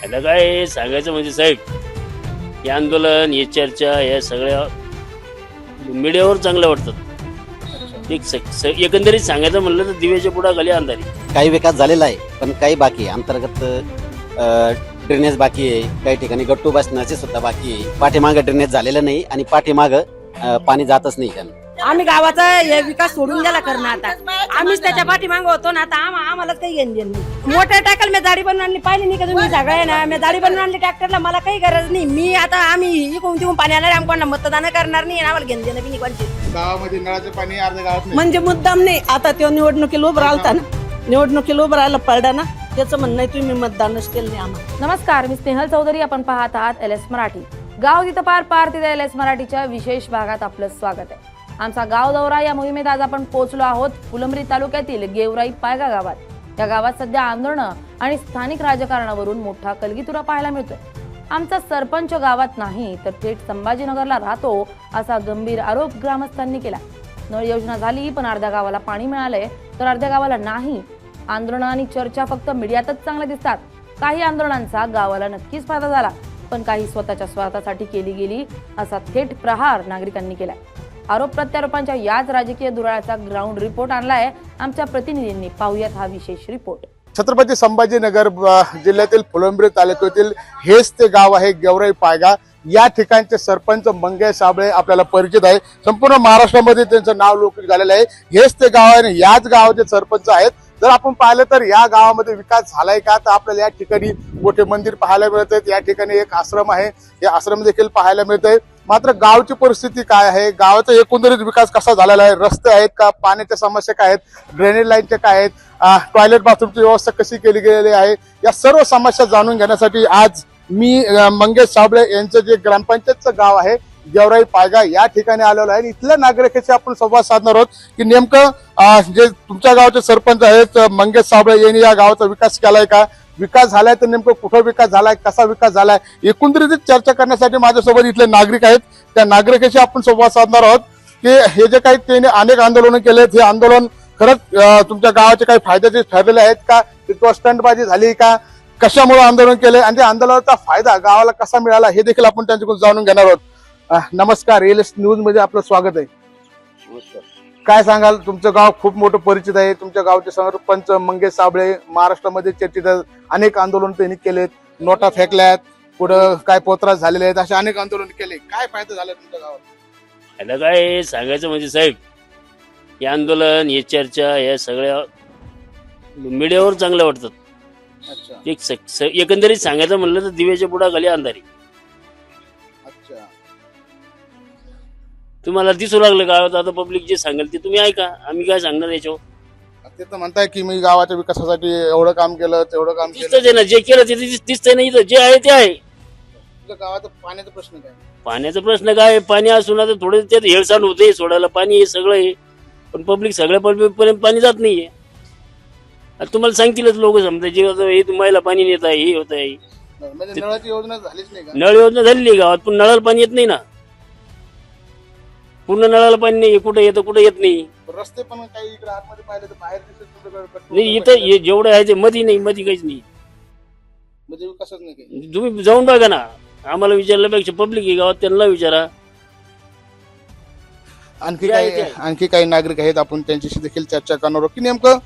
आता काय सांगायचं म्हणजे साहेब, हे आंदोलन, हे चर्चा, या सगळ्या मीडियावर चांगल्या वाटतात. एकंदरीत सांगायचं म्हणलं तर दिव्याच्या पुढाखाली अंधारी. काही विकास झालेला आहे, पण काही बाकी आहे. अंतर्गत ड्रेनेज बाकी आहे, काही ठिकाणी गट्टू बसण्याचे सुद्धा बाकी आहे. पाठीमागं ड्रेनेज झालेलं नाही आणि पाठीमागं पाणी जातच नाही त्यांना. आम्ही गावाचा हे विकास सोडून गेला करणं आता. आम्हीच त्याच्या पाठीमागे होतो ना, आता आम्हाला काही घेणं देणं नाही. मोटर टाकल मी जाडी बनवून आणली, पाहिली नाही का तुम्ही सगळे ना, मी जाडी बनवून आणली ट्रॅक्टरला, मला काही गरज नाही. मी आता आम्ही इकडून तिकडून पाणी आणारे, आम्हाला मतदान करणार नाही, आम्हाला घेणं देणं बी नाही कोणची. गावामध्ये नळाचं पाणी अर्ध्या गावात नाही. म्हणजे मुद्दाम नाही. आता तो निवडणुकीला उभं राहिला ना, निवडणुकीला उभं राहिला पडला ना, त्याचं म्हणणं आहे तुम्ही मतदानच केलं नाही आम्हाला. नमस्कार, मी स्नेहल चौधरी. आपण पाहत आहात LS मराठी. गाव तिथं पार पार तिथे LS मराठीच्या विशेष भागात आपलं स्वागत आहे. आमचा गाव दौरा या मोहिमेत आज आपण पोहोचलो आहोत फुलंब्री तालुक्यातील गेवराई पायगा गावात. या गावात सध्या आंदोलनं आणि स्थानिक राजकारणावरून मोठा कलगीतुरा पाहायला मिळतोय. आमचा सरपंच गावात नाही तर थेट संभाजीनगरला राहतो असा गंभीर आरोप ग्रामस्थांनी केला. नळ योजना झाली पण अर्ध्या गावाला पाणी मिळालंय तर अर्ध्या गावाला नाही. आंदोलन आणि चर्चा फक्त मीडियातच चांगल्या दिसतात. काही आंदोलनांचा गावाला नक्कीच फायदा झाला, पण काही स्वतःच्या स्वार्थासाठी केली गेली असा थेट प्रहार नागरिकांनी केलाय. आरोप प्रत्यारोपांच्या याच राजकीय दुराळ्याचा ग्राउंड रिपोर्ट आणलाय आमच्या प्रतिनिधींनी. पाहूयात हा विशेष रिपोर्ट. छत्रपती संभाजीनगर जिल्ह्यातील फुलंब्री तालुक्यातील हेच ते गाव आहे गेवराई पायगा. या ठिकाणचे सरपंच मंगेश साबळे आपल्याला परिचित आहे. संपूर्ण महाराष्ट्रामध्ये त्यांचं नाव लौकिक झालेलं आहे. हेच ते गाव आहे आणि याच गावाचे सरपंच आहेत. जर आपण पाहिलं तर या गावामध्ये विकास झालाय का, तर आपल्याला या ठिकाणी मोठे मंदिर पाहायला मिळत आहेत. या ठिकाणी एक आश्रम आहे, या आश्रम देखील पाहायला मिळत आहे. मात्र गावची परिस्थिती काय आहे, गावाचा एकंदरीत विकास कसा झालेला आहे, रस्ते आहेत का, पाण्याच्या समस्या काय आहेत, ड्रेनेज लाईनच्या काय आहेत, टॉयलेट बाथरूमची व्यवस्था कशी केली गेलेली आहे, या सर्व समस्या जाणून घेण्यासाठी आज मी मंगेश साबळे यांचं जे ग्रामपंचायतचं गाव आहे गेवराई पायगा या ठिकाणी आलेलो आहे. इथल्या नागरिकांशी आपण संवाद साधणार आहोत की नेमकं जे तुमच्या गावाचे सरपंच आहेत मंगेश साबळे यांनी या गावाचा विकास केलाय का, विकास झालाय तर नेमकं कुठं विकास झालाय, कसा विकास झालाय, एकंदरीत चर्चा करण्यासाठी माझ्यासोबत इथले नागरिक आहेत. त्या नागरिकांशी आपण संवाद साधणार आहोत की हे जे काही त्यांनी अनेक आंदोलन केले, हे आंदोलन खरंच तुमच्या गावाचे काही फायद्याचे ठरलेले आहेत का, किंवा स्टंटबाजी झाली का, कशामुळे आंदोलन केले आणि त्या आंदोलनाचा फायदा गावाला कसा मिळाला हे देखील आपण त्यांच्याकडून जाणून घेणार आहोत. नमस्कार, LS न्यूज मध्ये आपलं स्वागत आहे. काय सांगाल, तुमचं गाव खूप मोठं परिचित आहे. तुमच्या गावचे सरपंच मंगेश साबळे महाराष्ट्रामध्ये चर्चित अनेक आंदोलन त्यांनी केलेत, नोटा फेकल्यात, पुढं काय पोत्रास झालेले आहेत, असे अनेक आंदोलन केले. काय फायदा झाला तुमच्या गावात? आता काय सांगायचं म्हणजे साहेब, हे आंदोलन, हे चर्चा, या सगळ्या मीडियावर चांगल्या वाटतात. एकंदरीत सांगायचं म्हणलं तर दिव्याच्या पुढाखाली अंधारी. तुम्हाला दिसू लागलं गावात आता पब्लिक जे सांगेल ते तुम्ही ऐका, आम्ही काय सांगणार याच्यावर. ते तर म्हणताय की मी गावाच्या विकासासाठी एवढं काम केलं, तेवढं काम केलं. दिसतंय ना, जे केलं ते दिसतंय ना. इथं जे आहे ते आहे. तुमच्या गावात पाण्याचा प्रश्न काय? पाण्याचा प्रश्न काय, पाणी असून आता थोडं त्यात हेळसांड होते, सोडायला पाणी हे सगळं आहे, पण पब्लिक सगळ्या पर्यंत पाणी जात नाहीये. आता तुम्हाला सांगतीलच लोक, समजा जे हे तुम्हाला पाणी नेत आहे, हे होत आहे. म्हणजे नळाची योजना झालीच नाही का? नळ योजना झालेली आहे गावात, पण नळाला पाणी येत नाही ना. पूर्ण नळाला पाणी नाही, कुठं येतं कुठं येत नाही. रस्ते पण काही इकडे आतमध्ये पाहिले तर बाहेर दिसत नाही, इथं जेवढं आहे ते मध्ये नाही, मध्ये काहीच नाही. म्हणजे विकासच नाही काही. तुम्ही जाऊन बघा ना, आम्हाला विचारल्यापेक्षा पब्लिक आहे गावात, त्यांना विचारा. आणखी काही नागरिक आहेत, आपण त्यांच्याशी देखील चर्चा करणार आहोत की नेमकं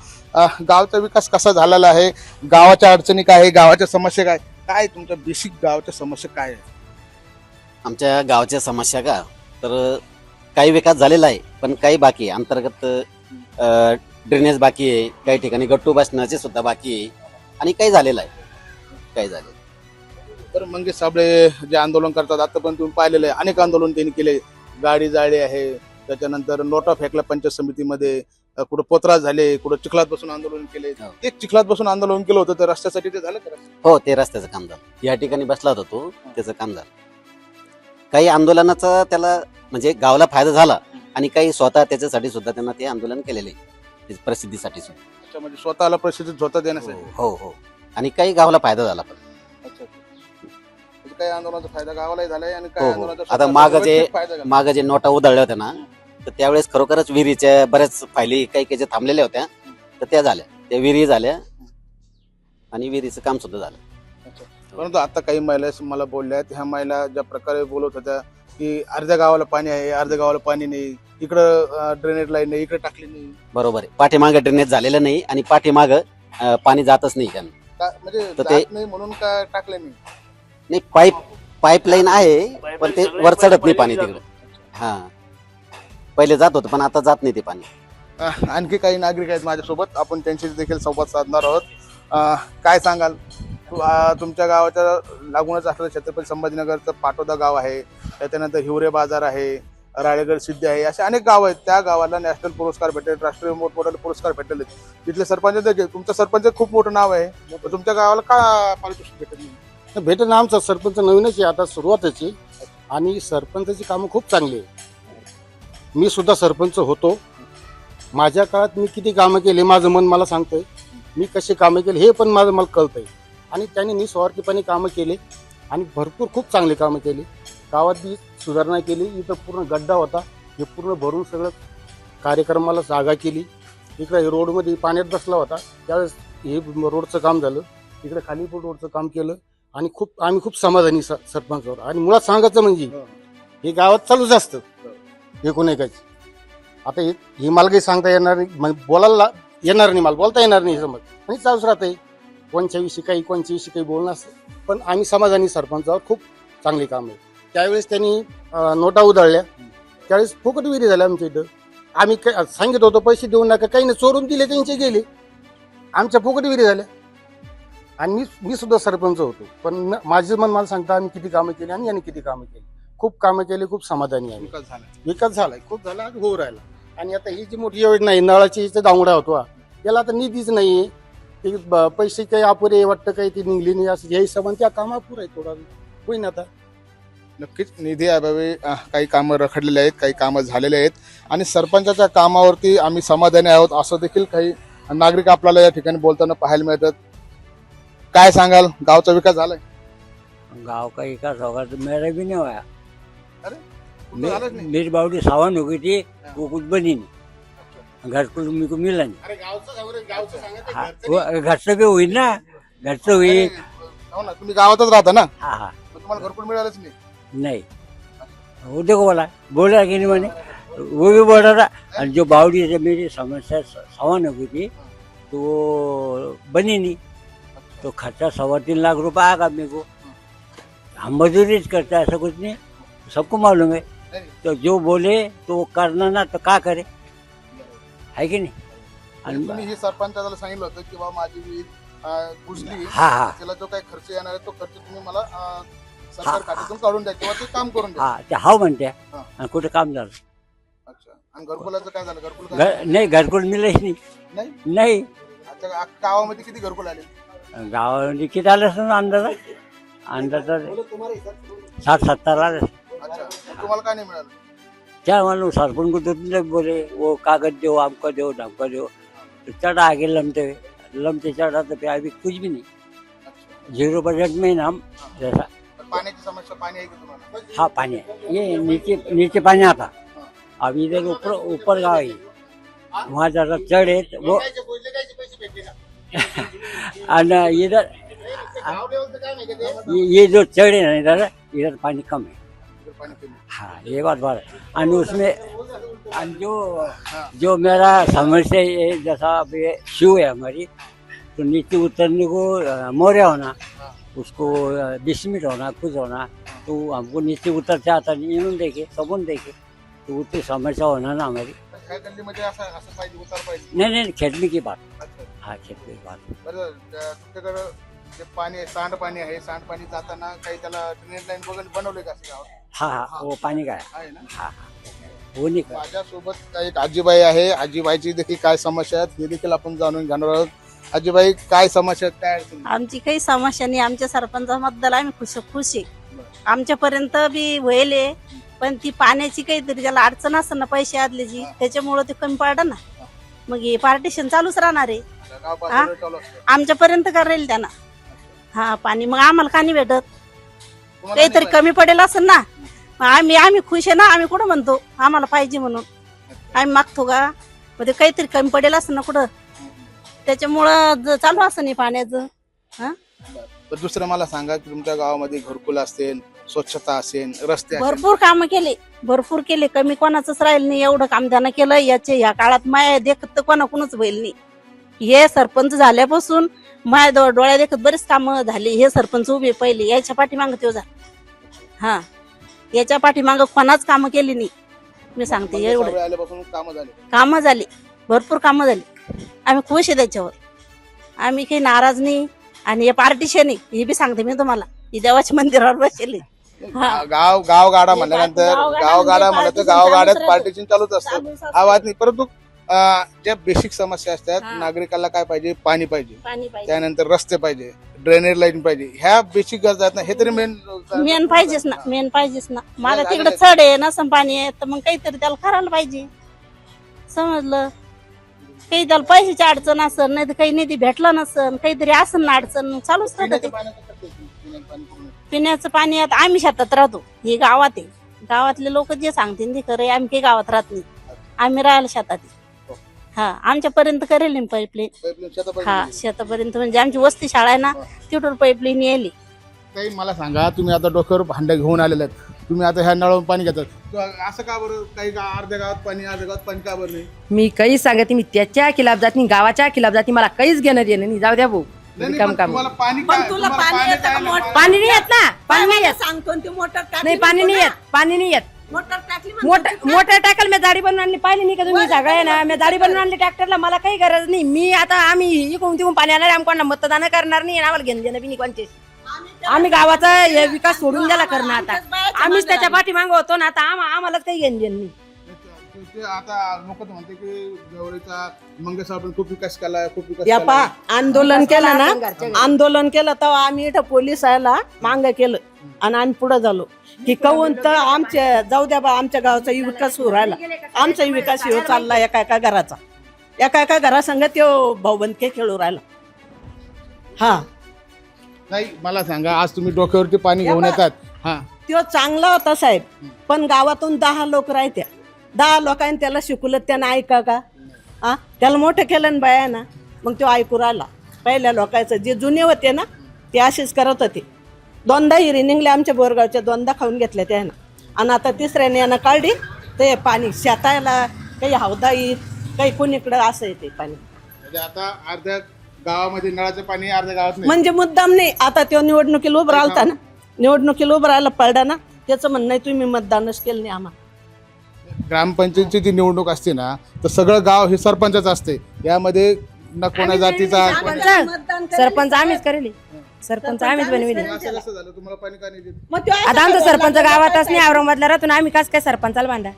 गावचा विकास कसा झालेला आहे, गावाच्या अडचणी काय आहे, गावाच्या समस्या काय, काय तुमच्या बेसिक गावाच्या समस्या काय आहे? आमच्या गावाच्या समस्या का, तर काही विकास झालेला आहे, पण काही बाकी आहे. अंतर्गत ड्रेनेज बाकी आहे, काही ठिकाणी गट्टू बसण्याचे सुद्धा बाकी आहे आणि काही झालेलं आहे, काही झाले. तर मंगेश साबळे जे आंदोलन करतात, आता पण तुम्ही पाहिलेलं आहे, अनेक आंदोलन त्यांनी केले. गाडी जाळी आहे, त्याच्यानंतर नोटा फेकल्या पंचायत समितीमध्ये, कुठं पोत्रास झाले, कुठं चिखलात बसून आंदोलन केले. ते चिखलात बसून आंदोलन केलं होतं, तर रस्त्यासाठी ते झालं का? हो, ते रस्त्याचं काम झालं. या ठिकाणी बसला होता तो, त्याचं काम झालं. काही आंदोलनाचा त्याला म्हणजे गावाला फायदा झाला आणि काही स्वतः त्याच्यासाठी सुद्धा त्यांना ते आंदोलन केलेले आहे, प्रसिद्धीसाठी सुद्धा. अच्छा, म्हणजे स्वतःला प्रसिद्धी स्वतः देण्यासाठी. हो हो, आणि काही गावाला फायदा झाला पण. अच्छा, म्हणजे काही आंदोलनाचा फायदा गावालाही झालाय आणि हो काही हो. आंदोलनाचा आता माग जे नोटा उधळल्या होत्या ना, तर त्यावेळेस खरोखरच विहिरीच्या बऱ्याच फायली काही काही थांबलेल्या होत्या, तर त्या झाल्या, त्या विहिरी झाल्या आणि विहिरीचं काम सुद्धा झालं. परंतु आता काही महिला मला बोलल्या आहेत, ह्या महिला ज्या प्रकारे बोलत होत्या की अर्ध्या गावाला पाणी आहे, अर्ध्या गावाला पाणी नाही, इकडं ड्रेनेज लाईन नाही, इकडे टाकली नाही. बरोबर आहे. पाठीमागं ड्रेनेज झालेलं नाही आणि पाठीमागं पाणी जातच नाही त्यांना. म्हणजे तर ते- जात नाही म्हणून का टाकले नाही? नाही, पाईपलाईन आहे पण ते वर चढत नाही पाणी तिकडे. हा, पहिले जात होतं पण आता जात नाही ते पाणी. आणखी काही नागरिक आहेत माझ्यासोबत, आपण त्यांच्याशी देखील संवाद साधणार आहोत. काय सांगाल, तुमच्या गावाच्या लागूनच असलेलं छत्रपती संभाजीनगरचं पाटोदा गाव आहे, त्याच्यानंतर हिवरे बाजार आहे, राळेगड सिद्धी आहे, असे अनेक गाव आहेत. त्या गावाला नॅशनल पुरस्कार भेटेल, राष्ट्रीय मोठमोठे पुरस्कार भेटलेले आहेत. तिथले सरपंच देखील, तुमचं सरपंच खूप मोठं नाव आहे, तर तुमच्या गावाला का पारितोषिक भेटत नाही? भेटेल ना. आमचा सरपंच नवीनच आहे, आता सुरुवातच आहे आणि सरपंचाची कामं खूप चांगली आहे. मी सुद्धा सरपंच होतो. माझ्या काळात मी किती कामं केली माझं मन मला सांगतंय. मी कशी कामं केली हे पण मला कळतंय. आणि त्यांनी निस्वार्थीपणे कामं केली आणि भरपूर खूप चांगली कामं केली. गावात बी सुधारणा केली. इथं पूर्ण गड्डा होता, हे पूर्ण भरून सगळं कार्यक्रमाला जागा केली. इकडे रोडमध्ये पाण्यात बसला होता, त्यावेळेस हे रोडचं काम झालं. इकडे खाली पण रोडचं काम केलं आणि आम्ही खूप समाधानी सरपंचावर. आणि मुळात सांगायचं म्हणजे हे गावात चालूच असतं एकूण एकाच. आता हे मला काही सांगता येणार नाही, बोलायला येणार नाही, मला बोलता येणार नाही समज, आणि चालूच राहतंय. कोणत्या विषयी काही बोलणं असतं, पण आम्ही समाधानी सरपंचावर. खूप चांगली काम आहे. त्यावेळेस त्यांनी नोटा उधळल्या, त्यावेळेस फुकट विहिरी झाल्या आमच्या इथं. आम्ही सांगित होतो पैसे देऊ नका, काही नाही, चोरून दिले त्यांचे गेले, आमच्या फुकट विहिरी झाल्या. आणि मी सुद्धा सरपंच होतो, पण माझं मन मला सांगता आम्ही किती कामं केली आणि यांनी किती कामं केली. खूप कामं केली, खूप समाधानी आहे. विकास झालाय, खूप झाला, होऊ राहिला. आणि आता ही जी मोठी योजना आहे नळाची, इथं दांगडा होतो, याला आता निधीच नाहीये. ते पैसे काही अपुरे वाटतं, काही ती निघली नाही, असं या हिशोबाने त्या कामा अपुर आहे. थोडा होईन आता. नक्कीच निधी अभावी काही कामं रखडलेले आहेत, काही कामं झालेले आहेत आणि सरपंचाच्या कामावरती आम्ही समाधानी आहोत असं देखील काही नागरिक आपल्याला या ठिकाणी बोलताना पाहायला मिळतात. काय सांगाल, गावचा विकास झालाय? गांव का विकास होगा तो मेरा भी नहीं हुआ। कुठं झालंच नाही? मेरी बावड़ी सावन हो गई थी, वो कुछ बनी नहीं, घर को मेरे को मिला नहीं। अरे गावचं सांगा, हाँ, वो घर से भी हुई ना, घर से हुई। हो ना, तुम्ही गावातच राहता ना, हाँ हाँ, मग तुम्हाला घरकुल मिळालंच नाही? नहीं, वो देखो बोला कि नहीं मैंने, वो भी बोल रहा था। और जो बावड़ी से मेरी समस्या सावन हो गई थी, तो वो बनी नहीं, तो खर्चा 3.25 लाख रुपए आएगा मेरे को। हम मजदूरी करते हैं, ऐसा कुछ नहीं, सबको मालूम है। तो जो बोले तो वो करना ना, तो क्या करे, है की नाही? आणि तुम्ही हे सरपंचाला सांगितलं होतं की बाबा माझी विहीर बुजली, हा हा त्याला जो काही खर्च येणार आहे तो खर्च तुम्ही मला सरकार खात्यातून काढून द्या किंवा ते काम करून द्या. हा, ते हाव म्हणते, हा. आणि कुठे काम झालं? अच्छा, आणि घरकुलाचं काय झालं? घरकुल काय घर नाही, घरकुल मिळेच नाही. नाही? नाही, अच्छा, गावामध्ये किती घरकुल आले? गावामध्ये किती आलं असं अंदाजा 60-70 आलं. अच्छा, तुम्हाला काय नाही मिळालं? क्या मालूम, सरपंच को तो बोले वो कागज दो, हमको दो, ढमको दो, तो चढ़ा आगे लमते चढ़ा, तो फिर अभी कुछ भी नहीं, अच्छा, 0% में हम जैसा। तर पाण्याची समस्या, पाणी आहे की तुम्हाला? हाँ, पानी है, ये नीचे पानी आता। अब इधर ऊपर गाँव है, वहाँ जरा चढ़े तो वो और इधर ये जो चढ़े ना इधर पानी कम है। पाणी कमी. हाँ, ये बात बात है। और उसमें जो मेरा समस्या है, जैसा अब ये शू है हमारी, तो नीचे उतरने को मोरिया होना, उसको 20 मिनट होना, कुछ होना, तो हमको नीचे उतरते आता नहीं, इन्होंने देखे सबून देखे, तो उतनी समस्या होना ना हमारी। काय गल्लीमध्ये असं पाहिजे, उतार पाहिजे? नहीं, खेतनी की बात। अच्छा, हाँ, खेतनी की बात। बरं, तुमच्याकडं जे पाणी आहे, सांडपाणी आहे, सांडपाणी जाताना काही त्याला ड्रेनेज लाईन वगैरे बनवले का असे गावात? हाँ हाँ, वो पानी का है। आहे ना? हाँ, वो नहीं कर। माझ्यासोबत एक आजीबाई आहे, आजीबाईची देखील काय समस्या आहेत हे देखील आपण जाणून घेणार आहोत. आजीबाई, काय समस्या आहेत, काय अडचणी? आमची काही समस्या नाही, आमच्या सरपंचाबद्दल आम्ही खुश आहे. आमच्यापर्यंत बी व्हायले, पण ती पाण्याची काहीतरी ज्याला अडचण असतं ना, पैसे आदल्याची, त्याच्यामुळं ते कमी पडतं ना, मग हे पार्टिशन चालूच राहणार आहे. गाव पातळीवर चालू असतं. आमच्यापर्यंत करेल त्यांना. हा, पाणी मग आम्हाला का नाही भेटत? तुम्हाला काहीतरी नाही कमी पडेल असेल ना, मग आम्ही खुश आहे ना, आम्ही कुठं म्हणतो आम्हाला पाहिजे म्हणून आम्ही मागतो का? मग ते काहीतरी कमी पडेल असेल ना कुठं, त्याच्यामुळं चालू असं नाही पाण्याचं. हा, तर दुसरं मला सांगा की तुमच्या गावामध्ये घरकुल असेल, स्वच्छता असेल, रस्ते असेल, भरपूर काम केले, भरपूर केले. कमी कोणाचंच राहिलं नाही. एवढं काम त्यानं केलं. याचे ह्या काळात माया देखत कोणाकुणच होईल नाही. हे सरपंच झाल्यापासून माया डोळ्या देखत बरेच कामं झाली. हे सरपंच उभे पहिले, याच्या पाठीमागं तो हा, याच्या पाठीमागं कोणाच कामं केली नाही. मी सांगते एवढं मंगेश आल्यापासून कामं झाले. कामं झाली, भरपूर कामं झाली. आम्ही खुश आहे त्याच्यावर. आम्ही काही नाराज नाही. आणि हे पार्टिशन आहे, हे बी सांगते मी तुम्हाला, ही देवाच्या मंदिरावर बसले. गावगाडा म्हणल्यानंतर गावगाडा म्हणलं तर गावगाड्यात पार्टिशन चालूच असतं, हा वाद नाही. परंतु ज्या बेसिक समस्या असतात, नागरिकाला काय पाहिजे, पाणी पाहिजे, पाणी पाहिजे, त्यानंतर रस्ते पाहिजे, ड्रेनेज लाईन पाहिजे, ह्या बेसिक गरजा आहेत ना, हे तरी मेन पाहिजेच ना, मेन पाहिजेच ना. मला तिकडे चढ आहे ना, पाणी आहे, तर मग काहीतरी त्याला करायला पाहिजे. समजलं, काही त्याला पैशाची अडचण असेल, नाही तर काही निधी भेटला नसेल, काहीतरी असेल ना अडचण, चालूच राहतं ते. पिण्याचं पाणी आता आम्ही शेतात राहतो, हे गावात आहे. गावातले लोक जे सांगतील ते खरं, आम्ही काही गावात राहत नाही, आम्ही राहायला शेतात आहे. हा, आमच्यापर्यंत करेल नाही पाईपलाईन. हा, शेतापर्यंत म्हणजे आमची वस्ती शाळा आहे ना, तिथून पाईपलाईन यायली. काही मला सांगा, तुम्ही आता डोक्यावर भांडे घेऊन आलेले आहेत, तुम्ही आता ह्या नळावरून पाणी घेतात, असं का बरं? काही अर्ध्या गावात पाणी, अर्ध्या गावात पाणी का बरं नाही? मी काही सांगते, मी त्याच्या खिलाफ जात नाही, गावाच्या खिलाफ जाते, मला काहीच घेणं देणं नाही. जाऊ द्या भाऊ, नाही, काम पण काम. तुम्हाला पाणी पण काय- तुला तुम्हाला पाणी येतं का काय नाही? मोठं? पाणी नाही येत ना, पाणी नाही येत, सांगतो ते मोटर नाही पाणी नाही येत, पाणी नाही येत. मोटर टाकली मोटर टाकल मी जाडी बनवून आणली, पाहिली नाही का तुम्ही सगळे ना, मी जाडी बनवून आणली ट्रॅक्टरला, मला काही गरज नाही. मी आता आम्ही इकडून तिकडून पाणी आणणार, आम्ही कोणा मतदान करणार नाही, आम्हाला घेणं देणं बी नाही कोणते. आम्ही गावाचा हे विकास सोडून द्यायला करणार आता, आम्हीच त्याच्या पाठीमागं होतो ना, आता आम्हालाच काही घेणं देणं नाही. ते आता लोक तर म्हणते की गौरीचा मंगेश आपण खूप विकास केला, खूप विकास या केला. आंदोलन केलं ना, आंदोलन केलं तेव्हा आम्ही इथं पोलिसाला मांग केलं आणि आम्ही पुढे झालो की कहून तर आमच्या जाऊ द्या बा, आमच्या गावाचा विकास होऊ राहिला, आमचा विकास हो चालला. एका एका घराचा, एका एका घरासंग तो भाऊबंदके खेळू राहिला. हा, नाही मला सांगा, आज तुम्ही डोक्यावरती पाणी घेऊन येतात, हा, तो चांगला होता साहेब, पण गावातून 10 लोक राहत्या, 10 लोकांनी त्याला शिकवलं, त्यानं ऐका का? हा, त्याला मोठं केलं ना बाया ना, मग तो ऐकू राहिला. पहिल्या लोकांचं जे जुने होते ना, ते असेच करत होते. 2दा हिरी निघले आमच्या बोरगावच्या, 2दा खाऊन घेतल्या त्यानं, आणि आता तिसऱ्याने यानं काढली. ते पाणी शेतायला काही हौदाईत, काही कुणीकडं असं येते पाणी. म्हणजे आता अर्ध्या गावामध्ये नळाचं पाणी, अर्ध्या गावात नाही. म्हणजे मुद्दाम नाही. आता तो निवडणुकीला उभं राहिलता ना, निवडणुकीला उभं राहायला पडला ना, त्याचं म्हणणं आहे तुम्ही मतदानच केलं नाही आम्हाला. ग्रामपंचायतीची जी निवडणूक असते ना, तर सगळं गाव हे सरपंचच असते, यामध्ये न कोणा जातीचा. सरपंच आम्हीच करेल, सरपंच आम्हीच बनविले. असं कसं झालं? तुम्हाला पाणी का नाही देत? मग तो आता आमचा सरपंच गावातच नाही, औरंगाबादला राहतो ना, आम्ही कसं काय सरपंचाला भांडा.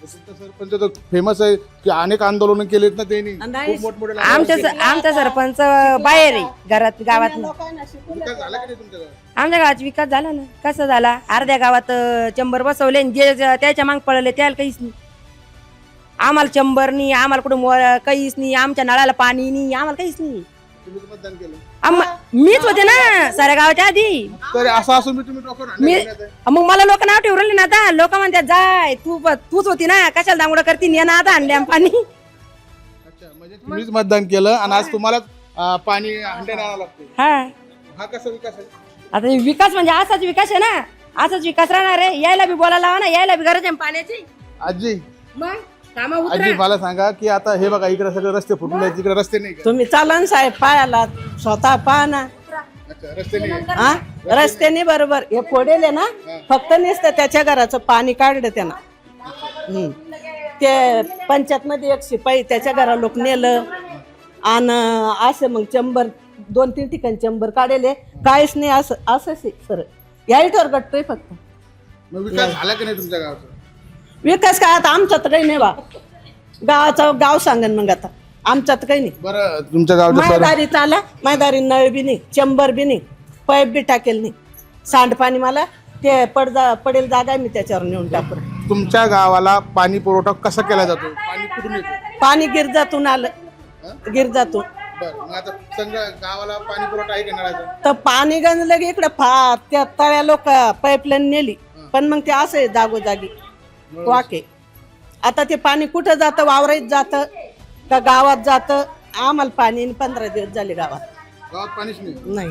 सरपंच तर फेमस आहे की अनेक आंदोलन केलेत ना त्यांनी, नाही. खूप मोठमोठे आमचा सरपंच बाहेर आहे, घरात गावात नाही. विकास झाला की नाही तुमच्या गावात? आमच्या गावात विकास झाला ना. कसं झाला, अर्ध्या गावात चंबर बसवले आणि जे त्याच्या माग पडले त्याला काहीच नाही. आम्हाला चंबर नाही, आम्हाला कुठं काहीच नाही, आमच्या नळाला पाणी नाही, आम्हाला काहीच नाही. तुम्ही तर मतदान केलं, मीच होते ना साऱ्या गावाच्या आधी. तरी असं असून मी तुम्ही डोक्यावर हाणलं मी घेऊन येताय. मग मला लोक नाव ठेवून राहिले ना, आता लोक म्हणतात जाय तूच होती ना, कशाला दांगोडा करती, ने ना आता आणले पाणी. अच्छा, म्हणजे तुम्हीच मतदान केलं आणि आज तुम्हाला पाणी हंड्याने आणावं लागतं. हा, हा कसा विकास आहे? आता हे विकास म्हणजे असाच विकास आहे ना, असाच विकास राहणार आहे. यायला बी बोलायला लावा ना, यायला बी गरज आहे पाण्याची. आजी मग कामा आजी मला सांगा की आता हे बघा, इकडे सगळे रस्ते फुटले आहेत, तिकडे रस्ते नाही का? तुम्ही चाला ना साहेब, पायाला स्वतः पहा ना. अच्छा, रस्ते नाही आहेत. हा, रस्त्याने बरोबर हे फोडेल आहे ना, फक्त नसतं त्याच्या घराचं पाणी काढलं त्यानं. ते पंचायत मध्ये एक शिपाई त्याच्या घरा लोक नेलं, आणि असं मग चंबर 2-3 ठिकाणी चंबर काढले, काहीच नाही. असं असं सर या इथवर गट्टोय फक्त. मग विकास झाला की नाही तुमच्या गावाचा? विकास काय आता आमच्यात काही नाही बा, गावाचा गाव सांगन मग आता, आमच्यात काही नाही. बरं, तुमच्या गावच्या मायदारी चाला, मायदारी नळ बी नाही, चंबर बी नाही, पाईप बी टाकेल नाही. सांडपाणी मला ते पडेल जागा मी त्याच्यावर नेऊन टाकू. तुमच्या गावाला पाणी पुरवठा कसा केला जातो? पाणी कुठून येतं? पाणी गिरजातून आलं, गिरजातून. बरं, मग आता सगळ्या गावाला पाणी पुरवठा आहे का नळाचा? तर पाणी गंजलं की इकडे त्या तळ्या लोक पाईपलाईन नेली, पण मग ते असं आहे जागोजागी वाके. आता ते पाणी कुठं जातं, वावरात जातं का गावात जातं? आम्हाला पाणी 15 दिवस झाले गावात गावात पाणीच नाही. नाही.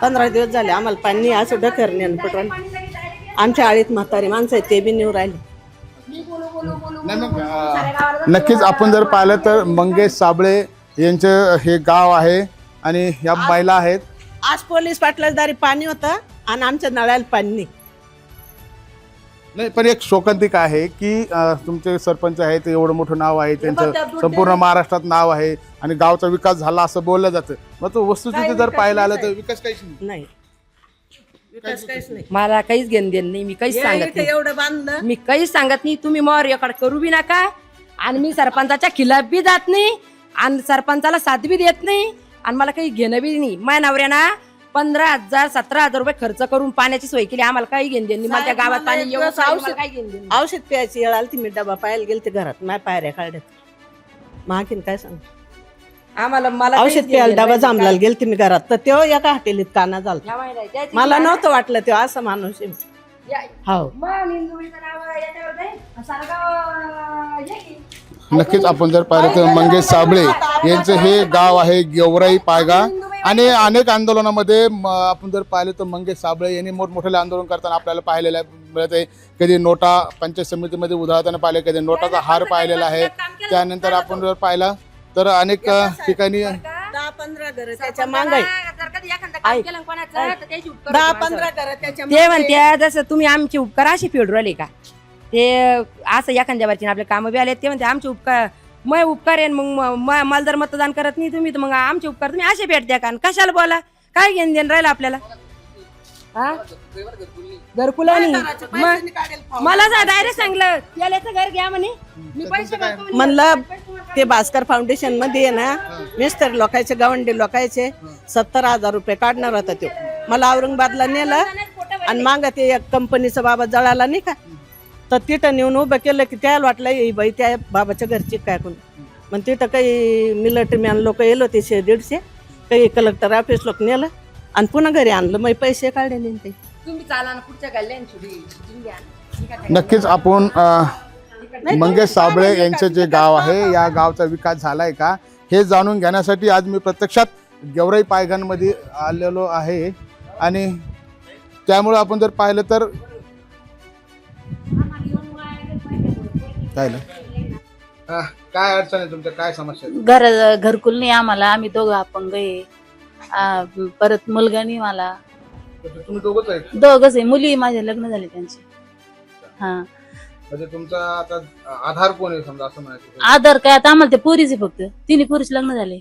15 दिवस झाले आम्हाला पाणी असं ढकरणे पटवून. आमच्या आळीत म्हातारी माणसं आहेत ते बी नेऊ राहिले. नाही मग नक्कीच आपण जर पाहिलं तर मंगेश साबळे यांचं हे गाव आहे आणि या महिला आहेत. आज पोलीस पाटलादारी पाणी होतं आणि आमच्या नळाला पाणी नाही. नाही पण एक शोकांतिका आहे की तुमचे सरपंच आहेत, एवढं मोठं नाव आहे त्यांचं, संपूर्ण महाराष्ट्रात नाव आहे आणि गावचा विकास झाला असं बोललं जातं. मग तो वस्तुस्थिती जर पाहायला आलं तर विकास काहीच नाही. विकास काहीच नाही. मला काहीच घेणं देणं नाही, मी काहीच सांगत इथे नाही, एवढं बांधलं. मी काहीच सांगत नाही. तुम्ही मोर रेकॉर्ड करू बी नका आणि मी सरपंचाच्या खिलाफ बी जात नाही आणि सरपंचाला साथ बी देत नाही आणि मला काही घेणं बी नाही. माझ्या नवऱ्याना 15,000 17,000 रुपये खर्च करून पाण्याची सोय केली. आम्हाला काही घेणं देणं नाही. मला त्या गावात पाणी येऊन काही घेणं देणं नाही. औषध प्यायची वेळ आली ती मी डबा पाहायला गेले ते घरात माझ्या पायऱ्या काढत मागीन काय सांग. आम्हाला मला काहीच औषध घेणं प्यायला देणं डबा नाही. जांभलाला गेलते मी घरात तर तेव्हा एका हॉटेलीत काना झाला. ह्या महिला आहे, त्याची मला ती नव्हतं वाटलं तेव्हा असं माणूस आहे. या- हो मग निंदुळीचं नाव याच्यावर आहे. सारगाव हे की. नक्कीच आपण जर पाहिलं तर मंगेश साबळे यांचं हे गाव आहे गेवराई पायगा आणि अनेक आंदोलनामध्ये आपण जर पाहिलं तर मंगेश साबळे यांनी मोठमोठे आंदोलन करताना आपल्याला पाहिलेलं मिळत आहे. कधी नोटा पंचायत समितीमध्ये उधळताना पाहिले, कधी नोटाचा हार पाहिलेला आहे. त्यानंतर आपण जर पाहिला तर अनेक ठिकाणी 10-15 घर त्याच्या मागे जर कधी एखादं काम केलं कोणाचं तर त्याची उपकार 10-15 घर त्याच्या ते म्हणते जसं तुम्ही आमचे उपकार असे फेडू राहिले का, ते असं एखाद्या वरची आपले कामं बी आले ते म्हणते आमचे उपकार मग उपकार आहे. मग मला जर मतदान करत नाही तुम्ही तर मग आमचे उपकार तुम्ही असे भेट द्या का आणि कशाला बोला, काय घेणं देणं राहिलं आपल्याला. घरकुलानी मग मला डायरेक्ट सांगलं याचं घर घ्या म्हणे, मी पैसे भरतो म्हणे. म्हणलं ते भास्कर फाउंडेशन मध्ये आहे ना मिस्टर लोकांचे गवंडी लोकांचे 70,000 रुपये काढणार होता तो. मला औरंगाबादला नेलं आणि माग ते एक कंपनीचा बाबा जळाला नाही का तर तिथं नेऊन उभं केलं की त्याला वाटलं ही बाई त्या बाबाच्या घरची काय कोण. मग तिथं काही मिलिटरी मॅन लोक येलो होते 100-150, काही कलेक्टर ऑफिस लोक नेलं आणि पुन्हा घरी आणलं. मग पैसे काढले नाही ते. तुम्ही चाला ना पुढच्या गल्ल्यान नक्कीच आपण मंगेश साबळे यांचं जे गाव आहे या गावचा विकास झालाय का हे जाणून घेण्यासाठी आज मी प्रत्यक्षात गेवराई पायगांमध्ये आलेलो आहे. आणि त्यामुळे आपण जर पाहिलं तर काय अडचण आहे तुमच्या, काय समस्या आहे? घरकुल नाही आम्हाला, आम्ही दोघं अपंग आहे. परत मुलगा नाही मला, तुम्ही दोघंच आहे? दोघच आहे. मुली माझे लग्न झाले त्यांचे. हा म्हणजे तुमचा आता आधार कोण आहे समजा असं म्हणायचं? आधार काय आता आम्हाला ते पोरीचे फक्त तिन्ही पुरुष लग्न झाले.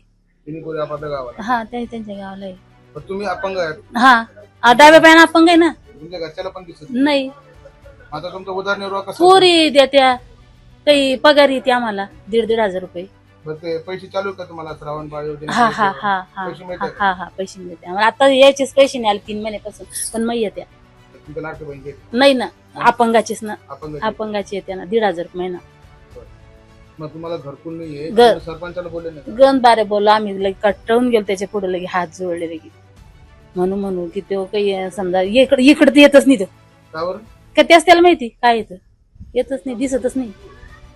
तिन्ही पोरी आपापल्या गावात? हा ते त्यांच्या गावाला आहे. पण तुम्ही अपंग आहेत? हा डाव्या पायानं अपंग आहे ना. तुमच्या घरच्याला पण दिसत नाही. आता तुमचा उदरनिर्वाह कसा? पोरी देत्या, काही पगार येते आम्हाला 1,500 रुपये. मग ते पैसे चालू आहे का तुम्हाला श्रावण बाळ योजनेचे? हा हा हा हा पैसे मिळतात? हा हा पैसे मिळते आम्हाला. आता यायचेच पैसे नाही आले 3 महिन्यापासून, पण मग येत्या. तुमच्या लाडक्या बहिणी नाही ना, अपंगाचीच ना, अपंग आहेत? अपंगाची येते ना 1,500 महिना. मग तुम्हाला घरकुल नाहीये, घर- तुम्ही सरपंचाला बोलले नाही का? गण बारे बोललो आम्ही, लगे कटवून गेलो त्याच्या पुढे, लगे हात जोडले लगे म्हणून की तो काही समजा इकडे तर येतच नाही. तो का बरं? का त्याच त्याला माहिती काय येतच नाही, दिसतच नाही.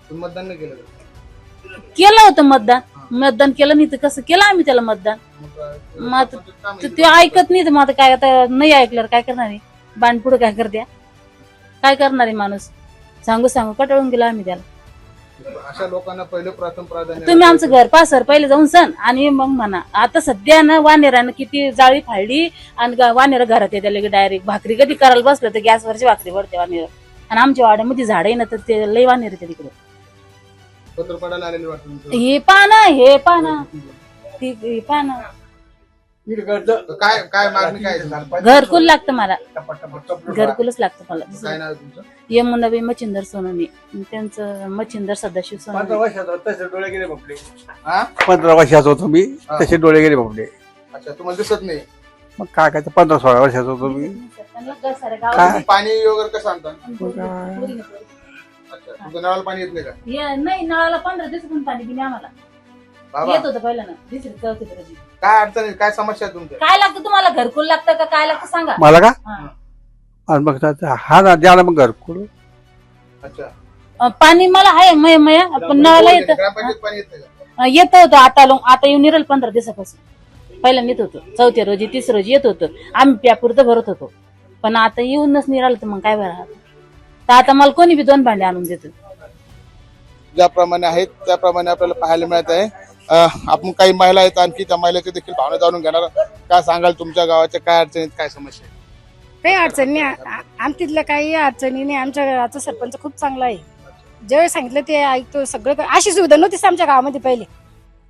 तुम्ही मतदान नाही केलं का? केलं होतं मतदान केलं नाही तर कसं केलं आम्ही त्याला मतदान. मग काय? मग आता सरपंचाचं काम तर आहे. ते ऐकत नाही तर मग आता काय, आता नाही ऐकल्यावर काय करणार आहे, बाणपुढं काय करत्या, काय करणार आहे माणूस. सांगू कटाळून गेलो आम्ही त्याला. अशा लोकांना पहिलं प्रथम प्राधान्य तुम्ही आमचं घर पासर पहिले जाऊन सण आणि मग म्हणा. आता सध्या ना वानेरानं किती जाळी फाडली आणि वानेर घरात येते लगे डायरेक्ट. भाकरी कधी करायला बसलं तर गॅसवरची भाकरी पडते वानेर. आणि आमच्या वाड्यामध्ये झाड आहे ना तर ते लई वानेर येते तिकडे. पत्र पडायला आलेले वाटतं तुमचं. हे पाना हे पाना काय काय मागणी काय आहे? घरकुल लागतं मला, घरकुलच लागतं मला. काय नाव आहे तुमचं? यमुनाबाई मच्छिंदर सोनवणे, त्यांचं मच्छिंदर सदाशिव सोनवणे. 15 वर्षाचा तसे डोळे गेले बापले. हा? 15 वर्षाचा होतो मी, हा. तसे डोळे गेले बापले. अच्छा, तुम्हाला दिसत नाही? मग काय काय 15-16 वर्षाचा होतो मी. तुम्ही पाणी वगैरे कसं आणता? अच्छा, तुमच्या नळाला पाणी येत नाही का? नाही, नळाला 15 दिवसातून पाणी पिणे आम्हाला बाबा येत होतं पहिलं ना. दुसरी चौथी रोजी. काय अडचण आहे, काय समस्या आहे तुमच्या? काय लागतं तुम्हाला, घरकुल लागतं का काय लागतं सांगा. मला का हा. आणि मग हा ना द्या ना मग घरकुल. अच्छा, पाणी मला आहे मया पण नळाला येतं. ग्रामपंचायत पाणी येत नाही का? येत होतं आता येऊन राहिलं 15 दिवसापासून. पहिल्यांदा येत होतो, चौथ्या रोजी 30 रोजी येत होतं, आम्ही प्यापुरतं भरत होतो. पण आता येऊनच नाही राहिलं तर मग काय भरा. तर आता मला कोणी बी 2 भांडे आणून देतं. ज्याप्रमाणे आहेत त्याप्रमाणे आपल्याला पाहायला मिळत आहे. आपण काही महिला आहेत, आणखी त्या महिलाची देखील भावना जाणून घेणार. काय सांगाल, तुमच्या गावाच्या काय अडचणीत, काय समस्या आहेत? काही अडचणी आमच्यातल्या काही अडचणी नाही. आमच्या गावाचा सरपंच खूप चांगला आहे. ज्यावेळेस सांगितलं ते ऐकतो सगळं. अशी सुविधा नव्हतीच आमच्या गावामध्ये पहिले.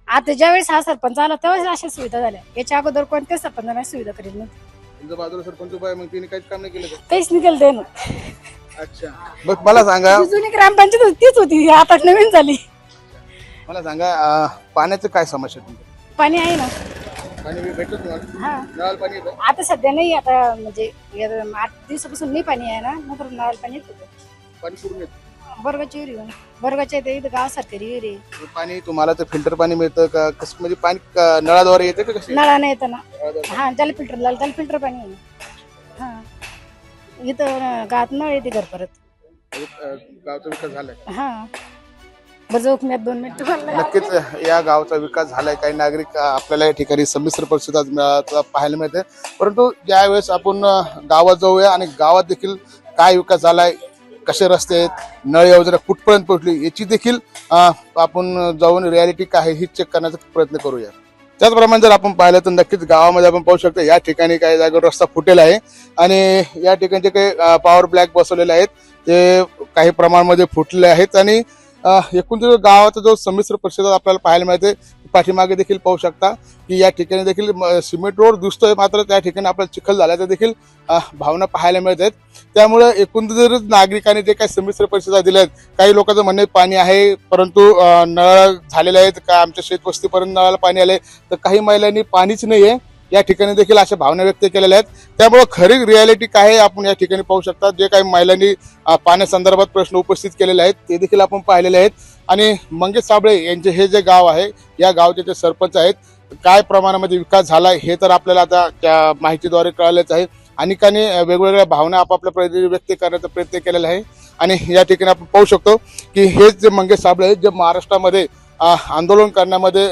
आता ज्यावेळेस हा सरपंच आला तेव्हा अशा सुविधा झाल्या. याच्या अगोदर कोणत्याच सरपंचाने सुविधा करेल नव्हती. तुमच्या बाजूला सरपंच उभा आहे, मग तिने काहीच काम नाही केलं का? काहीच नाही केलं त्यानं. अच्छा, मग मला सांगा, जी जुनी ग्रामपंचायत होती तीच होती, आता नवीन झाली. मला सांगा पाण्याचं काय समस्या आहे तुमच्या? पाणी आहे ना. पाणी भेटत तुम्हाला? हा, नळाला पाणी येतं? आता सध्या नाही. आता म्हणजे 8 दिवसापासून नाही पाणी आहे ना. नंतर नळाला पाणी येत होतं. पाणी कुठून येतं? बरगाच्या विहिरी बरगाच्या इथं गाव सरकारी विहिरी आहे. हे पाणी तुम्हाला ते फिल्टर पाणी मिळतं का? कसं म्हणजे पाणी नळाद्वारे येतं का कसं? नळाने येतं ना. नळाद्वारे. हा, त्याला फिल्टर लावलं, त्याला फिल्टर पाणी आहे ना. हा, इथं गावात नळ येते घर परत. गावचा विकास झालाय? हा, बरं 2 मिनिटं. नक्कीच या गावचा विकास झालाय. काही नागरिक आपल्याला या ठिकाणी संमिश्र परिस्थिती पाहायला मिळते. परंतु ज्यावेळेस आपण गावात जाऊया आणि गावात देखील काय विकास झालाय, कसे रस्ते आहेत, नळ योजना कुठपर्यंत पोहोचली, याची देखील आपण जाऊन रियालिटी काय आहे ही चेक करण्याचा प्रयत्न करूया. त्याचप्रमाणे जर आपण पाहिलं तर नक्कीच गावामध्ये आपण पाहू शकतो या ठिकाणी काही जागेवर रस्ता फुटेला आहे आणि या ठिकाणचे काही पॉवर ब्लॅक बसवलेले आहेत ते काही प्रमाणामध्ये फुटलेले आहेत. आणि एकूण गावाचा जो संमिश्र परिस्थिती आपल्याला पाहायला मिळते. पाठीमागे देखील पाहू शकता की या ठिकाणी देखील सिमेंट रोड दिसतोय, मात्र त्या ठिकाणी आपल्याला चिखल झाल्याचं देखील भावना पाहायला मिळत आहेत. त्यामुळे एकंदरीत नागरिकांनी जे काही संमिश्र परिस्थिती दिल्या आहेत, काही लोकांचं म्हणणे पाणी आहे परंतु नळ झालेले आहेत का, आमच्या शेतवस्तीपर्यंत नळाला पाणी आले, तर काही महिलांनी पाणीच नाहीये या ठिकाणी देखील अशा भावना व्यक्त केलेल्या आहेत. त्यामुळे खरी रियालिटी काय आहे आपण या ठिकाणी पाहू शकता. जे काही महिलांनी पाण्यासंदर्भात प्रश्न उपस्थित केलेले आहेत ते देखील आपण पाहिलेले आहेत. आणि मंगेश साबळे यांचे हे जे गाव आहे, या गावचे जे सरपंच आहेत, काय प्रमाणामध्ये विकास झाला हे तर आपल्याला आता त्या माहितीद्वारे कळालेच आहे. अनेकांनी वेगवेगळ्या भावना आपापल्या पद्धतीने व्यक्त करण्याचा प्रयत्न केलेला आहे. आणि या ठिकाणी आपण पाहू शकतो की हेच जे मंगेश साबळे आहेत, जे महाराष्ट्रामध्ये आंदोलन करण्यामध्ये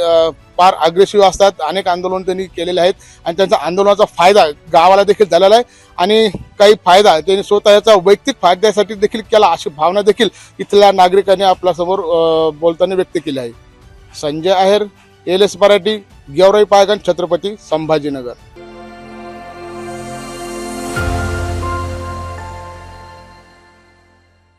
फार अग्रेसिव्ह असतात. अनेक आंदोलन त्यांनी केलेले आहेत आणि त्यांचा आंदोलनाचा फायदा गावाला देखील झालेला आहे. आणि काही फायदा त्यांनी स्वतःचा वैयक्तिक फायद्यासाठी देखील केला, अशी भावना देखील इथल्या नागरिकांनी आपल्यासमोर बोलताना व्यक्त केली आहे. संजय आहेर, LS मराठी, गेवराई पायगण, छत्रपती संभाजीनगर.